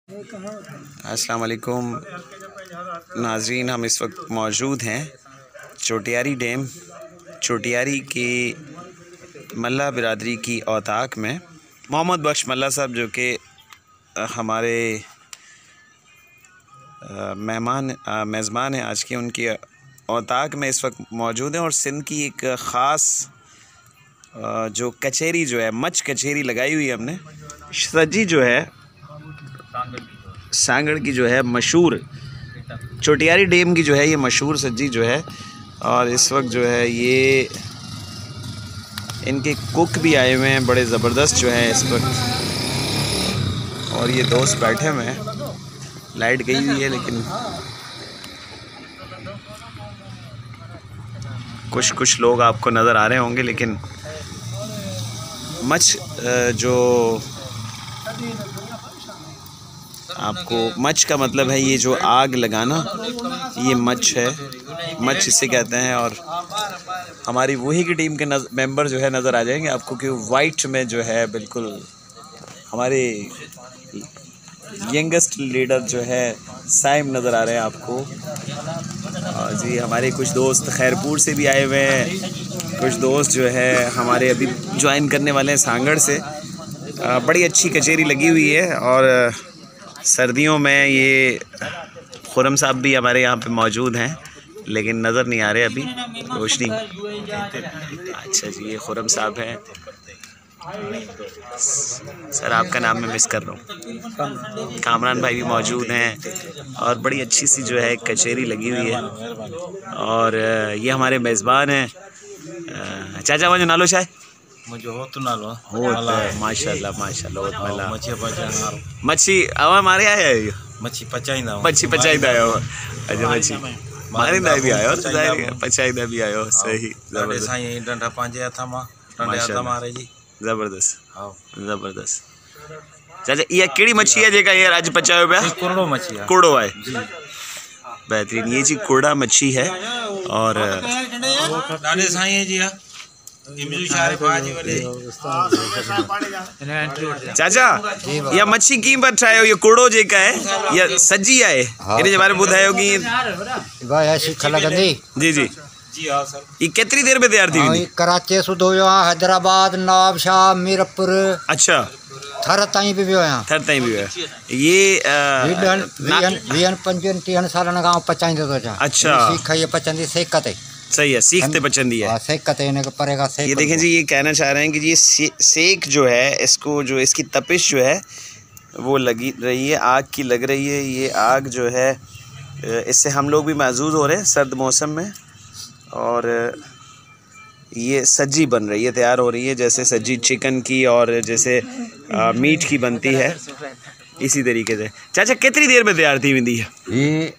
अस्सलाम वालेकुम नाज़रीन, हम इस वक्त मौजूद हैं चोटियारी डैम, चोटियारी की मल्ला बिरादरी की औताक में। मोहम्मद बख्श मल्ला साहब जो कि हमारे मेज़बान हैं आज के, उनकी औताक में इस वक्त मौजूद हैं। और सिंध की एक ख़ास जो कचेरी जो है, मच कचेरी लगाई हुई है हमने। सज्जी जो है सांगड़ की जो है मशहूर, चोटियारी डैम की जो है ये मशहूर सज्जी जो है। और इस वक्त जो है ये इनके कुक भी आए हुए हैं, बड़े ज़बरदस्त जो है इस वक्त। और ये दोस्त बैठे हुए हैं, लाइट गई हुई है लेकिन कुछ लोग आपको नज़र आ रहे होंगे। लेकिन मच जो आपको मच का मतलब है ये जो आग लगाना, ये मच है, मच इसे कहते हैं। और हमारी वही की टीम के मेंबर जो है नज़र आ जाएंगे आपको कि वाइट में जो है बिल्कुल हमारे यंगेस्ट लीडर जो है साइम नज़र आ रहे हैं आपको। और जी हमारे कुछ दोस्त खैरपुर से भी आए हुए हैं, कुछ दोस्त जो है हमारे अभी ज्वाइन करने वाले हैं सांगड़ से। बड़ी अच्छी कचेरी लगी हुई है। और सर्दियों में ये खुरम साहब भी हमारे यहाँ पे मौजूद हैं लेकिन नज़र नहीं आ रहे अभी, रोशनी। अच्छा जी, ये खुरम साहब हैं। सर आपका नाम मैं मिस कर रहा हूँ। कामरान भाई भी मौजूद हैं। और बड़ी अच्छी सी जो है कचेरी लगी हुई है। और ये हमारे मेज़बान हैं। चाचा वहाँ नालो शाय मुझे हो तो ना लो हो माशाल्लाह माशाल्लाह मला मच्छी मच्छी आवा मारे आया है, मच्छी पचाईंदा मच्छी पचाईंदा आयो। अच्छा मच्छी मारींदा भी आयो, पचाईंदा भी आयो। सही ज़बरदस्त साईं डंडा पंहिंजे हथ मां डंडे हथ मारे जी ज़बरदस्त हां ज़बरदस्त। चाचा ये केड़ी मच्छी है जेका यार आज पचायो पिया? कुरड़ो मच्छी है। कुरड़ो है जी, बेहतरीन। ये जी कुरड़ा मच्छी है। और डाडे साईं जी चाचा या मच्छी की पचायो, ये कुरड़ो जेका है या सज्जी है, इन जे बारे में बुधायो कि भाई ऐसी खलगंदी जी जी जी हां सर। ये कितनी देर में तैयार थी हुई? कराची सुधो हैदराबाद नवाबशाह मीरपुर अच्छा थर ताईं भी वियो आहियां। थर ताईं भी है ये 20-25 सालनि खां पचाईंदो थो अचां। अच्छा सीख ये पचंदी सेक ते। सही है, सीखते पचंदी है। सेक ते इनके परे का सेक। ये देखें जी, ये कहना चाह रहे हैं कि ये सेक जो है, इसको जो इसकी तपिश जो है वो लगी रही है, आग की लग रही है। ये आग जो है इससे हम लोग भी महजूज हो रहे हैं सर्द मौसम में। और ये सज्जी बन रही है, तैयार हो रही है, जैसे सज्जी चिकन की और जैसे मीट की बनती है, इसी तरीके से। चाचा कितनी देर में तैयार थी वेंदी है? ये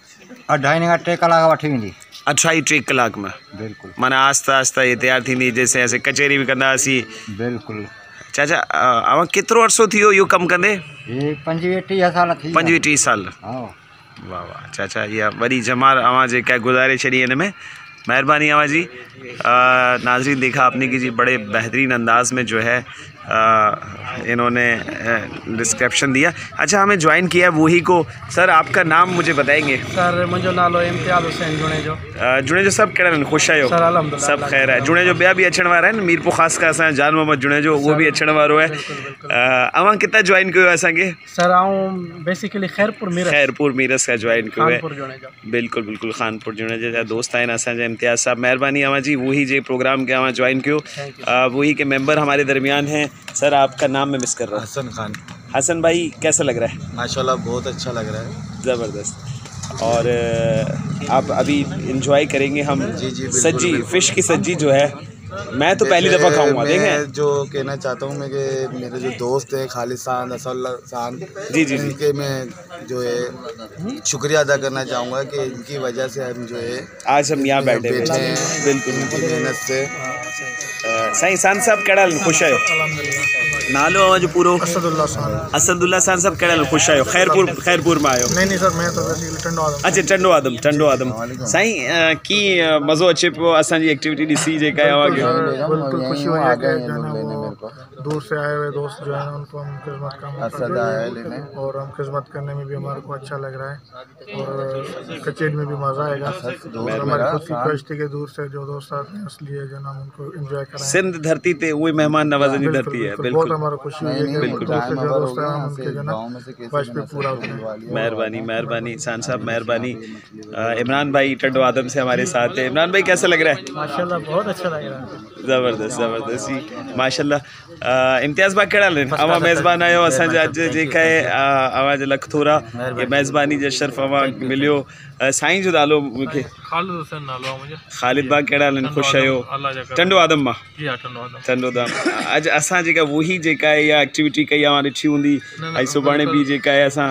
2.5 टे कलाक वठी वेंदी। 2.5 कलाक में बिल्कुल माना आस्ता आस्ता ये तैयार थी, जैसे ऐसे कचेरी भी कंदा सी। बिल्कुल। चाचा अवा केतिरो अरसो थियो इहो कमु कंदे? ये 25-30 साल थी। 25-30 साल। हां वाह वाह चाचा, ये वरी जमार अवां जेका गुज़ारे छड़ी इन में, मेहरबानी अवां जी। नाज़रीन देखा आपने कि जी बड़े बेहतरीन अंदाज में जो है इन्होंने डिस्क्रिप्शन दिया। अच्छा हमें ज्वाइन किया वही को। सर आपका नाम मुझे बताएंगे? सर मुझो नालो इम्तियाज़ हुसैन जुड़े जो सब कहिड़ा खुश आहियो? सर अल्हम्दुलिल्लाह सब खैर है। जुड़े जो ॿिया बि अचण वारा आहिनि, मीरपुर ख़ासि कर असांजो जान मोहम्मद जुड़े जो उहो बि अचण वारो है। अवां कितना ज्वाइन कयो असांखे? सर आऊं बेसिकली खैरपुर मीरस का ज्वाइन कयो है। जुड़े जो बिल्कुल बिल्कुल खानपुर जुड़े जा दोस्त आहिनि असांजा। इम्तियाज़ साहब मेहरबानी अवां जी, वही जे प्रोग्राम के अवां ज्वाइन कयो। वही के मेंबर हमारे दरमियान हैं। सर आपका नाम मैं मिस कर रहा हूँ। हसन खान। हसन भाई कैसा लग रहा है? माशाल्लाह बहुत अच्छा लग रहा है, ज़बरदस्त। और आप अभी इंजॉय करेंगे हम जी, सज्जी फिश की सज्जी जो है। मैं तो पहली दफ़ा खाऊंगा। देखें जो कहना चाहता हूँ मैं कि मेरे जो दोस्त हैं खालिद असान जी इनके मैं जो है शुक्रिया अदा करना चाहूँगा कि इनकी वजह से हम जो है आज हम यहाँ बैठे हैं। बिल्कुल इनकी मेहनत से। साईं सान साहब कड़ा खुश आयो? नालो जो पूरो असदुल्ला सान साहब कड़ा खुश आयो? खैरपुर में आयो? नहीं सर मैं तो बेसिकली टंडो आदम। अच्छा टंडो आदम। साईं की मज़ो अचे पियो असांजी एक्टिविटी ॾिसी जेका बिल्कुल खुशी हुई है कि दूर से आए हुए दोस्त जो है उनको हम खिदमत का मौका देंगे और हम खिदमत करने में भी हमारे को अच्छा लग रहा है और कचेरी में भी मज़ा आएगा। और हमारी खुद की ख्वाहिश थी कि दूर से जो दोस्त आते हैं इसलिए जो हम उनको एंजॉय कराएं। सिंध धरती पे वही मेहमान नवाजी धरती है। बहुत हमारा खुशी हुई है कि दूर से जो दोस्त हैं हम उनके जो ना ख्वाहिश पे पूरा उतरे। मेहरबानी मेहरबानी ईसान साहब मेहरबानी। इमरान भाई टंडो आदम से हमारे साथ है। इमरान भाई कैसा लग रहा है? माशाल्लाह बहुत अच्छा लग रहा है। ज़बरदस्त ज़बरदस्त जी माशाल्लाह। इम्तियाज़ भाई कहिड़ा लेन अवां मेज़बान आयो असांजा अॼु जेका आहे आवाज़ लख थोरा ये मेज़बानी जो शर्फ अवां मिलियो। साईं जो नालो मूंखे ख़ालिद हुसैन नालो आहे मुंहिंजो। ख़ालिद भाई कहिड़ा लेन ख़ुशि आहियो? टंडो आदम मां जी हाँ टंडो आदम। टंडो आदम अॼु असां जेका वही जेका आहे इहा एक्टिविटी कई आहे ॾिठी हूंदी ऐं सुभाणे बि जेका आहे असां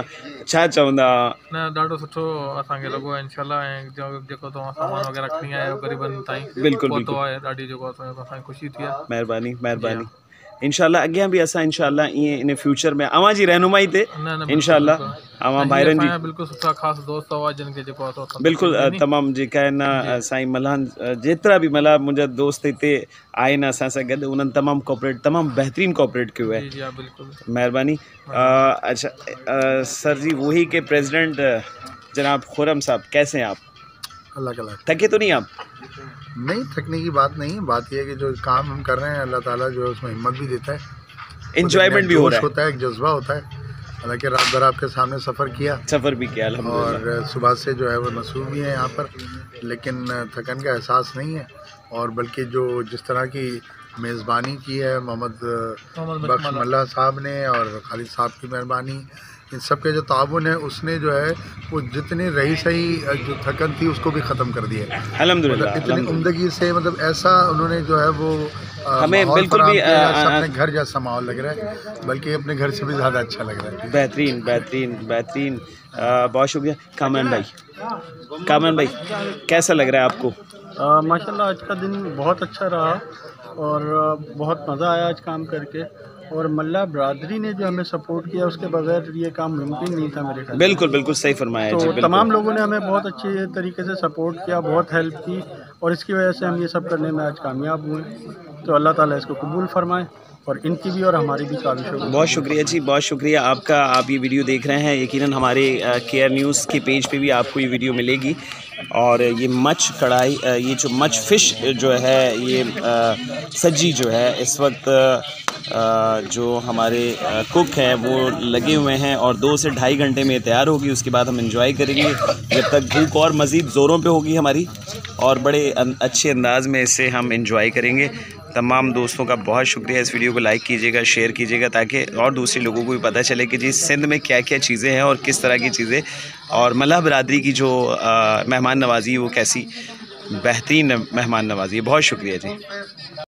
छा चवंदा? न ॾाढो सुठो असांखे लॻो आहे इंशाल्लाह। ऐं जेको तव्हां सामान वग़ैरह खणी आया आहियो ग़रीबनि ताईं बिल्कुलु पहुतो आहे ॾाढी जेको असांखे ख़ुशी थी आहे। महिरबानी महिरबानी। इंशाल्लाह अॻियां बि असां इंशाल्लाह ईअं इन फ्यूचर में अवां जी रहनुमाई ते इंशाल्लाह अवां भाइरनि जी बिल्कुलु सुठा ख़ासि दोस्त हुआ जिन खे जेको आहे बिल्कुलु तमामु जेका आहे न साईं मल्हान जेतिरा बि मतिलबु मुंहिंजा दोस्त हिते आहिनि असां सां गॾु उन्हनि तमामु कोऑपरेट तमामु बहितरीन कोऑपरेट कयो आहे। महिरबानी। अच्छा सर जी वही के प्रेसिडेंट जनाब खुर्रम साहब कैसे हैं आप? अल्लाह का थके तो नहीं आप? नहीं, थकने की बात नहीं। बात यह है कि जो काम हम कर रहे हैं अल्लाह ताला जो है उसमें हिम्मत भी देता है, इंजॉयमेंट भी हो रहा है, होता है, एक जज्बा होता है। हालांकि रात भर आपके सामने सफ़र किया अल्हम्दुलिल्लाह और सुबह से जो है वो मसरूफ़ भी है यहाँ पर, लेकिन थकन का एहसास नहीं है। और बल्कि जो जिस तरह की मेज़बानी की है मोहम्मद बख्श मल्ला साहब ने और खालिद साहब की मेहरबानी, इन सब के जो ताउन है उसने जो है वो जितनी रही सही जो थकन थी उसको भी ख़त्म कर दिया अल्हम्दुलिल्लाह। इतनी उम्दगी से मतलब ऐसा उन्होंने जो है वो हमें बिल्कुल भी अपने घर जैसा माहौल लग रहा है, बल्कि अपने घर से भी ज़्यादा अच्छा लग रहा है। बेहतरीन बेहतरीन बेहतरीन। बहुत शुक्रिया। कामरान भाई कैसा लग रहा है आपको? माशाल्लाह आज का दिन बहुत अच्छा रहा और बहुत मज़ा आया आज काम करके। और मल्ला बरादरी ने जो हमें सपोर्ट किया उसके बगैर ये काम मुमकिन नहीं था मेरे ख्याल। बिल्कुल बिल्कुल सही फरमाया। तो तमाम लोगों ने हमें बहुत अच्छे तरीके से सपोर्ट किया, बहुत हेल्प की और इसकी वजह से हम ये सब करने में आज कामयाब हुए। तो अल्लाह ताला इसको कबूल फरमाए और इनकी भी और हमारी भी काबिश हो। बहुत शुक्रिया जी, बहुत शुक्रिया आपका। आप ये वीडियो देख रहे हैं, यकीनन हमारे केयर न्यूज़ के पेज पे भी आपको ये वीडियो मिलेगी। और ये मच कढ़ाई, ये जो मच फ़िश जो है ये सज्जी जो है इस वक्त जो हमारे कुक हैं वो लगे हुए हैं और 2 से ढाई घंटे में तैयार होगी। उसके बाद हम एंजॉय करेंगे जब तक भूख और मज़ीद ज़ोरों पे होगी हमारी, और बड़े अच्छे अंदाज में इसे हम एंजॉय करेंगे। तमाम दोस्तों का बहुत शुक्रिया। इस वीडियो को लाइक कीजिएगा, शेयर कीजिएगा ताकि और दूसरे लोगों को भी पता चले कि जी सिंध में क्या क्या चीज़ें हैं और किस तरह की चीज़ें, और मल्लाह बरादरी की जो मेहमान नवाजी वो कैसी बेहतरीन मेहमान नवाजी है। बहुत शुक्रिया जी।